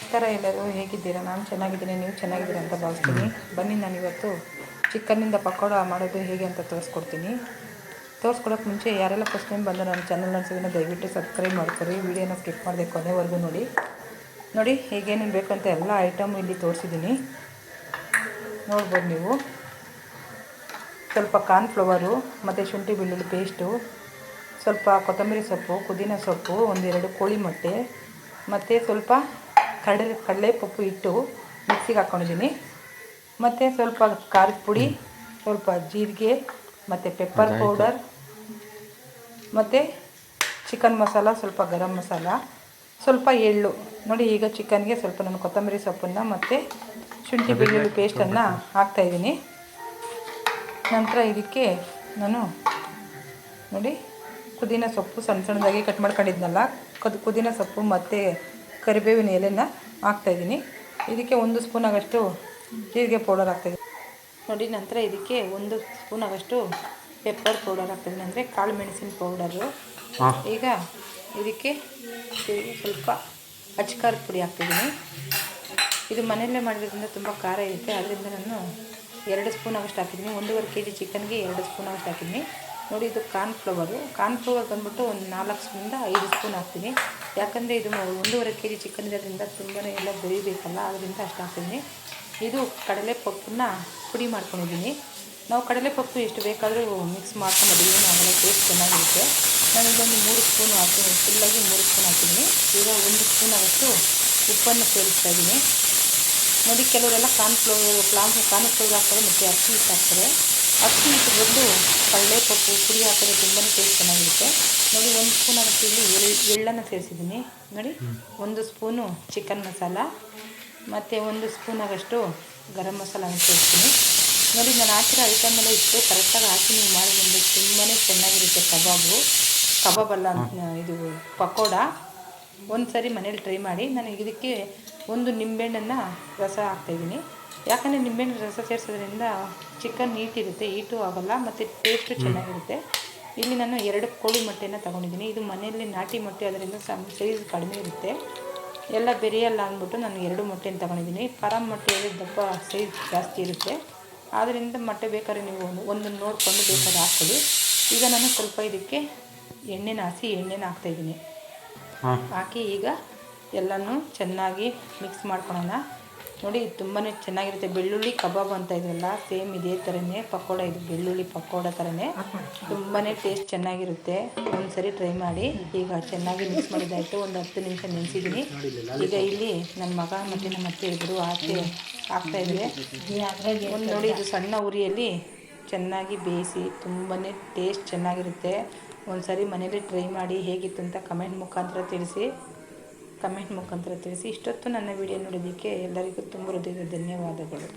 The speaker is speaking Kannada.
ನಮಸ್ಕಾರ ಎಲ್ಲರೂ, ಹೇಗಿದ್ದೀರಾ? ನಾನು ಚೆನ್ನಾಗಿದ್ದೀನಿ, ನೀವು ಚೆನ್ನಾಗಿದ್ದೀರಾ ಅಂತ ಭಾವಿಸ್ತೀನಿ. ಬನ್ನಿ, ನಾನಿವತ್ತು ಚಿಕನ್ನಿಂದ ಪಕೋಡ ಮಾಡೋದು ಹೇಗೆ ಅಂತ ತೋರಿಸ್ಕೊಡ್ತೀನಿ. ತೋರಿಸ್ಕೊಡೋಕ್ಕೆ ಮುಂಚೆ ಯಾರೆಲ್ಲ ಫಸ್ಟ್ ಟೈಮ್ ಬಂದು ನನ್ನ ಚಾನಲ್ ಅನ್ಸಿದ್ರೆ ದಯವಿಟ್ಟು ಸಬ್ಸ್ಕ್ರೈಬ್ ಮಾಡ್ಕೊರಿ. ವಿಡಿಯೋನ ಸ್ಕಿಪ್ ಮಾಡದೆ ಕೊನೆವರೆಗೂ ನೋಡಿ ಹೇಗೇನೇನು ಬೇಕು ಅಂತ ಎಲ್ಲ ಐಟಮ್ ಇಲ್ಲಿ ತೋರಿಸಿದ್ದೀನಿ, ನೋಡ್ಬೋದು ನೀವು. ಸ್ವಲ್ಪ ಕಾರ್ನ್ಫ್ಲವರು ಮತ್ತು ಶುಂಠಿ ಬೆಳ್ಳುಳ್ಳಿ ಪೇಸ್ಟು, ಸ್ವಲ್ಪ ಕೊತ್ತಂಬರಿ ಸೊಪ್ಪು, ಪುದೀನ ಸೊಪ್ಪು, ಒಂದೆರಡು ಕೋಳಿ ಮೊಟ್ಟೆ ಮತ್ತು ಸ್ವಲ್ಪ ಕಡಲೆಪಪ್ಪು ಇಟ್ಟು ಮಿಕ್ಸಿಗೆ ಹಾಕ್ಕೊಂಡಿದ್ದೀನಿ. ಮತ್ತು ಸ್ವಲ್ಪ ಖಾರದ ಪುಡಿ, ಸ್ವಲ್ಪ ಜೀರಿಗೆ ಮತ್ತು ಪೆಪ್ಪರ್ ಪೌಡರ್ ಮತ್ತು ಚಿಕನ್ ಮಸಾಲ, ಸ್ವಲ್ಪ ಗರಂ ಮಸಾಲ, ಸ್ವಲ್ಪ ಎಳ್ಳು. ನೋಡಿ, ಈಗ ಚಿಕನ್ಗೆ ಸ್ವಲ್ಪ ನಾನು ಕೊತ್ತಂಬರಿ ಸೊಪ್ಪನ್ನು ಮತ್ತು ಶುಂಠಿ ಬೆಳ್ಳುಳ್ಳಿ ಪೇಸ್ಟನ್ನು ಹಾಕ್ತಾಯಿದ್ದೀನಿ. ನಂತರ ಇದಕ್ಕೆ ನಾನು ನೋಡಿ ಪುದೀನ ಸೊಪ್ಪು ಸಣ್ಣ ಸಣ್ಣದಾಗಿ ಕಟ್ ಮಾಡ್ಕೊಂಡಿದ್ನಲ್ಲ, ಪುದೀನ ಸೊಪ್ಪು ಮತ್ತು ಕರಿಬೇವಿನ ಎಲೆನ ಹಾಕ್ತಾಯಿದ್ದೀನಿ. ಇದಕ್ಕೆ 1 ಸ್ಪೂನ್ ಆಗೋಷ್ಟು ಜೀರಿಗೆ ಪೌಡರ್ ಹಾಕ್ತಾಯಿದ್ದೀನಿ ನೋಡಿ. ನಂತರ ಇದಕ್ಕೆ 1 ಸ್ಪೂನ್ ಆಗೋಷ್ಟು ಪೆಪ್ಪರ್ ಪೌಡರ್ ಹಾಕ್ತಾಯಿದ್ದೀನಿ, ಅಂದರೆ ಕಾಳು ಮೆಣಸಿನ ಪೌಡರು. ಈಗ ಇದಕ್ಕೆ ಸ್ವಲ್ಪ ಅಚ್ಕಾರದ ಪುಡಿ ಹಾಕ್ತಾಯಿದ್ದೀನಿ. ಇದು ಮನೆಯಲ್ಲೇ ಮಾಡಿರೋದ್ರಿಂದ ತುಂಬ ಖಾರ ಇರುತ್ತೆ, ಅದರಿಂದ ನಾನು 2 ಸ್ಪೂನ್ ಆಗೋಷ್ಟು ಹಾಕಿದ್ದೀನಿ. 1.5 kg ಚಿಕನ್ಗೆ 2 ಸ್ಪೂನ್ ಆಗೋಷ್ಟು ಹಾಕಿದ್ದೀನಿ. ನೋಡಿ, ಇದು ಕಾರ್ನ್ಫ್ಲವರ್ ಬಂದ್ಬಿಟ್ಟು ಒಂದು 4 ರಿಂದ 5 ಸ್ಪೂನ್ ಹಾಕ್ತೀನಿ. ಯಾಕಂದರೆ ಇದು 1.5 kg ಚಿಕನ್ ಇರೋದ್ರಿಂದ ತುಂಬಾ ಎಲ್ಲ ಬೇಯಬೇಕಲ್ಲ, ಅದರಿಂದ ಅಷ್ಟು ಹಾಕ್ತೀನಿ. ಇದು ಕಡಲೆಪಪ್ಪನ್ನ ಪುಡಿ ಮಾಡ್ಕೊಂಡಿದ್ದೀನಿ. ನಾವು ಕಡಲೆಪಪ್ಪು ಎಷ್ಟು ಬೇಕಾದರೂ ಮಿಕ್ಸ್ ಮಾಡ್ಕೊಂಡಿದ್ದೀವಿ, ಆಮೇಲೆ ಟೇಸ್ಟ್ ಚೆನ್ನಾಗಿರುತ್ತೆ. ನಾನು ಇಲ್ಲೊಂದು 3 ಸ್ಪೂನ್ ಹಾಕ್ತೀನಿ, ಫುಲ್ಲಾಗಿ 3 ಸ್ಪೂನ್ ಹಾಕಿದ್ದೀನಿ. ಈಗ 1 ಸ್ಪೂನ್ ಆಗೋಷ್ಟು ಉಪ್ಪನ್ನು ಸೇರಿಸ್ತಾ ಇದ್ದೀನಿ. ನೋಡಿ, ಕೆಲವರೆಲ್ಲ ಕಾರ್ನ್ಫ್ಲವರ್ ಹಾಕ್ತಾರೆ ಮತ್ತು ಅಕ್ಕಿ ಹಿಟ್ಟು ಹಾಕ್ತಾರೆ. ಅಕ್ಕಿ ಹಿಟ್ಟು ಬದಲು ಕಡಲೆಪಪ್ಪು ಪುಡಿ ಹಾಕಿದ್ರೆ ತುಂಬಾ ಟೇಸ್ಟ್ ಚೆನ್ನಾಗಿರುತ್ತೆ. ನೋಡಿ, 1 ಸ್ಪೂನ್ ಆಗೋಷ್ಟು ಇಲ್ಲಿ ಎಳ್ಳನ್ನು ಸೇರಿಸಿದ್ದೀನಿ. ನೋಡಿ, 1 ಸ್ಪೂನು ಚಿಕನ್ ಮಸಾಲ ಮತ್ತು 1 ಸ್ಪೂನ್ ಆಗೋಷ್ಟು ಗರಂ ಮಸಾಲನ ಸೇರಿಸ್ತೀನಿ. ನೋಡಿ, ನಾನು ಹಾಕಿರೋ ಐಟಮೆಲ್ಲ ಇಷ್ಟು ಕರೆಕ್ಟಾಗಿ ಹಾಕಿ ನೀವು ಮಾಡಿದ್ರೆ ತುಂಬಾ ಚೆನ್ನಾಗಿರುತ್ತೆ. ಕಬಾಬಲ್ಲ, ಇದು ಪಕೋಡ. ಒಂದು ಸರಿ ಮನೇಲಿ ಟ್ರೈ ಮಾಡಿ. ನಾನು ಇದಕ್ಕೆ 1 ನಿಂಬೆಹಣ್ಣನ್ನು ರಸ ಹಾಕ್ತಾಯಿದ್ದೀನಿ. ಯಾಕಂದರೆ ನಿಂಬೆಹಣ್ಣು ರಸ ಸೇರಿಸೋದ್ರಿಂದ ಚಿಕನ್ ನೀಟಿರುತ್ತೆ, ಹೀಟು ಆಗೋಲ್ಲ ಮತ್ತು ಟೇಸ್ಟು ಚೆನ್ನಾಗಿರುತ್ತೆ. ಇಲ್ಲಿ ನಾನು 2 ಕೋಳಿ ಮೊಟ್ಟೆನ ತೊಗೊಂಡಿದ್ದೀನಿ. ಇದು ಮನೆಯಲ್ಲಿ ನಾಟಿ ಮೊಟ್ಟೆ, ಅದರಿಂದ ಸೈಜ್ ಕಡಿಮೆ ಇರುತ್ತೆ, ಎಲ್ಲ ಬೆರೆಯಲ್ಲ ಅಂದ್ಬಿಟ್ಟು ನಾನು 2 ಮೊಟ್ಟೆನ ತೊಗೊಂಡಿದ್ದೀನಿ. ಫಾರಮ್ ಮೊಟ್ಟೆಯಲ್ಲಿ ದಪ್ಪ ಸೈಜ್ ಜಾಸ್ತಿ ಇರುತ್ತೆ, ಆದ್ದರಿಂದ ಮೊಟ್ಟೆ ಬೇಕಾದ್ರೆ ನೀವು ಒಂದನ್ನು ನೋಡಿಕೊಂಡು ಬೇಕಾದ್ರೆ ಹಾಕ್ಕೊಳ್ಳಿ. ಈಗ ನಾನು ಸ್ವಲ್ಪ ಇದಕ್ಕೆ ಎಣ್ಣೆನ ಹಾಕ್ತಾಯಿದ್ದೀನಿ. ಹಾಕಿ ಈಗ ಎಲ್ಲನೂ ಚೆನ್ನಾಗಿ ಮಿಕ್ಸ್ ಮಾಡ್ಕೊಳ್ಳೋಣ. ನೋಡಿ, ತುಂಬಾ ಚೆನ್ನಾಗಿರುತ್ತೆ. ಬೆಳ್ಳುಳ್ಳಿ ಕಬಾಬ್ ಅಂತ ಇದೆಯಲ್ಲ, ಸೇಮ್ ಇದೇ ಥರನೇ ಪಕೋಡ. ಇದು ಬೆಳ್ಳುಳ್ಳಿ ಪಕೋಡ ಥರನೇ ತುಂಬಾ ಟೇಸ್ಟ್ ಚೆನ್ನಾಗಿರುತ್ತೆ. ಒಂದು ಸರಿ ಟ್ರೈ ಮಾಡಿ. ಈಗ ಚೆನ್ನಾಗಿ ಮಿಕ್ಸ್ ಮಾಡಿದ್ದಾಯಿತು, ಒಂದು 10 ನಿಮಿಷ ನೆನೆಸಿದ್ದೀನಿ. ಈಗ ಇಲ್ಲಿ ನನ್ನ ಮಗ ಮತ್ತು ನಮ್ಮ ಅತ್ತೆ ಇಬ್ಬರು ಹಾಕ್ತಾಯಿದ್ದಾರೆ. ನೋಡಿ, ಇದು ಸಣ್ಣ ಉರಿಯಲ್ಲಿ ಚೆನ್ನಾಗಿ ಬೇಯಿಸಿ ತುಂಬಾ ಟೇಸ್ಟ್ ಚೆನ್ನಾಗಿರುತ್ತೆ. ಒಂದು ಸರಿ ಮನೇಲಿ ಟ್ರೈ ಮಾಡಿ, ಹೇಗಿತ್ತು ಅಂತ ಕಮೆಂಟ್ ಮುಖಾಂತರ ತಿಳಿಸಿ. ಇಷ್ಟೊತ್ತು ನನ್ನ ವಿಡಿಯೋ ನೋಡೋದಕ್ಕೆ ಎಲ್ಲರಿಗೂ ತುಂಬ ಹೃದಯದ ಧನ್ಯವಾದಗಳು.